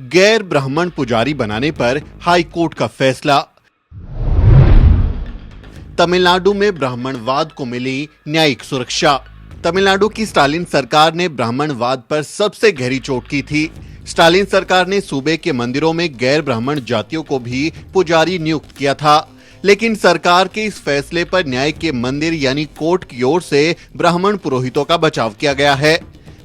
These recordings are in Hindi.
गैर ब्राह्मण पुजारी बनाने पर हाई कोर्ट का फैसला। तमिलनाडु में ब्राह्मणवाद को मिली न्यायिक सुरक्षा। तमिलनाडु की स्टालिन सरकार ने ब्राह्मणवाद पर सबसे गहरी चोट की थी। स्टालिन सरकार ने सूबे के मंदिरों में गैर ब्राह्मण जातियों को भी पुजारी नियुक्त किया था, लेकिन सरकार के इस फैसले पर न्याय के मंदिर यानी कोर्ट की ओर से ब्राह्मण पुरोहितों का बचाव किया गया है।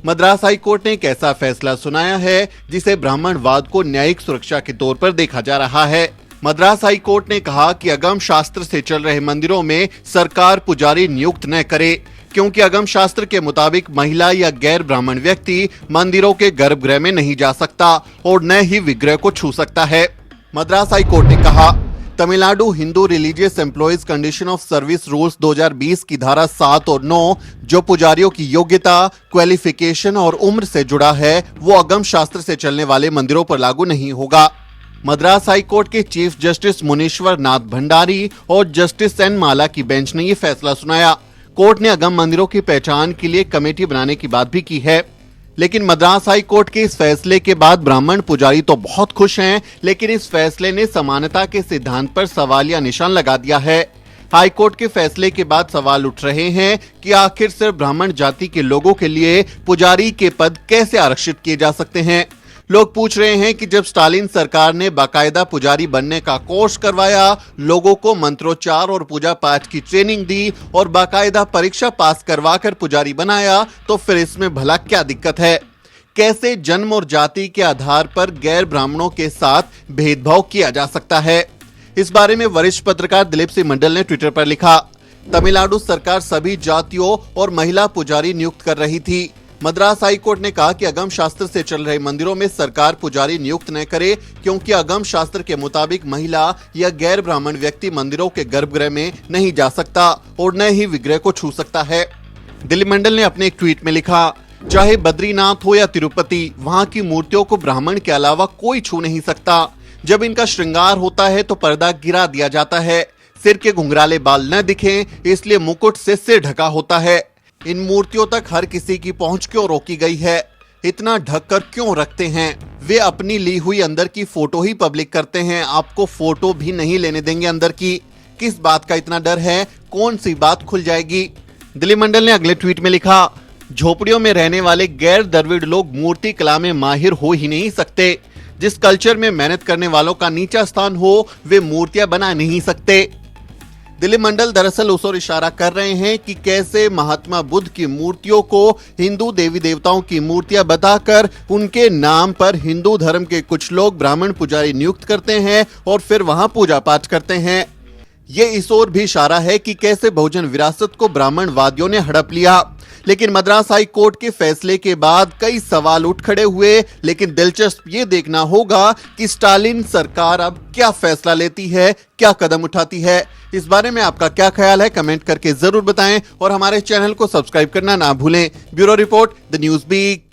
मद्रास हाई कोर्ट ने एक ऐसा फैसला सुनाया है जिसे ब्राह्मणवाद को न्यायिक सुरक्षा के तौर पर देखा जा रहा है। मद्रास हाई कोर्ट ने कहा कि अगम शास्त्र से चल रहे मंदिरों में सरकार पुजारी नियुक्त न करे, क्योंकि अगम शास्त्र के मुताबिक महिला या गैर ब्राह्मण व्यक्ति मंदिरों के गर्भगृह में नहीं जा सकता और न ही विग्रह को छू सकता है। मद्रास हाई कोर्ट ने कहा, Tamil Nadu Hindu religious employees condition of service rules 2020 की धारा 7 और 9 जो पुजारियों की योग्यता, क्वालिफिकेशन और उम्र से जुड़ा है, वो अगम शास्त्र से चलने वाले मंदिरों पर लागू नहीं होगा। मद्रास हाई कोर्ट के चीफ जस्टिस मुनीश्वर नाथ भंडारी और जस्टिस एन माला की बेंच ने यह फैसला सुनाया। कोर्ट ने अगम मंदिरों की पहचान के लिए कमेटी बनाने की बात भी की है, लेकिन मद्रास हाई कोर्ट के इस फैसले के बाद ब्राह्मण पुजारी तो बहुत खुश हैं, लेकिन इस फैसले ने समानता के सिद्धांत पर सवालिया निशान लगा दिया है। हाई कोर्ट के फैसले के बाद सवाल उठ रहे हैं कि आखिर सिर्फ ब्राह्मण जाति के लोगों के लिए पुजारी के पद कैसे आरक्षित किए जा सकते हैं। लोग पूछ रहे हैं कि जब स्टालिन सरकार ने बाकायदा पुजारी बनने का कोर्स करवाया, लोगों को मंत्रोच्चार और पूजा पाठ की ट्रेनिंग दी और बाकायदा परीक्षा पास करवाकर पुजारी बनाया, तो फिर इसमें भला क्या दिक्कत है? कैसे जन्म और जाति के आधार पर गैर ब्राह्मणों के साथ भेदभाव किया जा सकता है? इस बारे में वरिष्ठ पत्रकार दिलीप सिंह मंडल ने ट्विटर पर लिखा, तमिलनाडु सरकार सभी जातियों और महिला पुजारी नियुक्त कर रही थी। मद्रास हाई कोर्ट ने कहा कि अगम शास्त्र से चल रहे मंदिरों में सरकार पुजारी नियुक्त न करे, क्योंकि अगम शास्त्र के मुताबिक महिला या गैर ब्राह्मण व्यक्ति मंदिरों के गर्भगृह में नहीं जा सकता और न ही विग्रह को छू सकता है। दिलीप मंडल ने अपने एक ट्वीट में लिखा, चाहे बद्रीनाथ हो या तिरुपति, वहां की मूर्तियों को ब्राह्मण के अलावा कोई छू नहीं सकता। जब इनका श्रृंगार होता है तो पर्दा गिरा दिया जाता है। सिर के घुंघराले बाल न दिखें, इसलिए मुकुट से सिर ढका होता है। इन मूर्तियों तक हर किसी की पहुंच क्यों रोकी गई है? इतना ढककर क्यों रखते हैं? वे अपनी ली हुई अंदर की फोटो ही पब्लिक करते हैं, आपको फोटो भी नहीं लेने देंगे अंदर की। किस बात का इतना डर है? कौन सी बात खुल जाएगी? दिलीप मंडल ने अगले ट्वीट में लिखा, झोपड़ियों में रहने वाले गैर द्रविड़ लोग मूर्ति कला में माहिर हो ही नहीं सकते। जिस कल्चर में मेहनत करने वालों का नीचा स्थान हो, वे मूर्तियां बना नहीं सकते। दिलीप मंडल दरअसल उस ओर इशारा कर रहे हैं कि कैसे महात्मा बुद्ध की मूर्तियों को हिंदू देवी देवताओं की मूर्तियां बताकर उनके नाम पर हिंदू धर्म के कुछ लोग ब्राह्मण पुजारी नियुक्त करते हैं और फिर वहां पूजा पाठ करते हैं। ये इस ओर भी इशारा है कि कैसे बहुजन विरासत को ब्राह्मणवादियों ने हड़प लिया। लेकिन मद्रास हाई कोर्ट के फैसले के बाद कई सवाल उठ खड़े हुए, लेकिन दिलचस्प ये देखना होगा कि स्टालिन सरकार अब क्या फैसला लेती है, क्या कदम उठाती है। इस बारे में आपका क्या ख्याल है? कमेंट करके जरूर बताएं और हमारे चैनल को सब्सक्राइब करना ना भूलें। Bureau report, the news beat.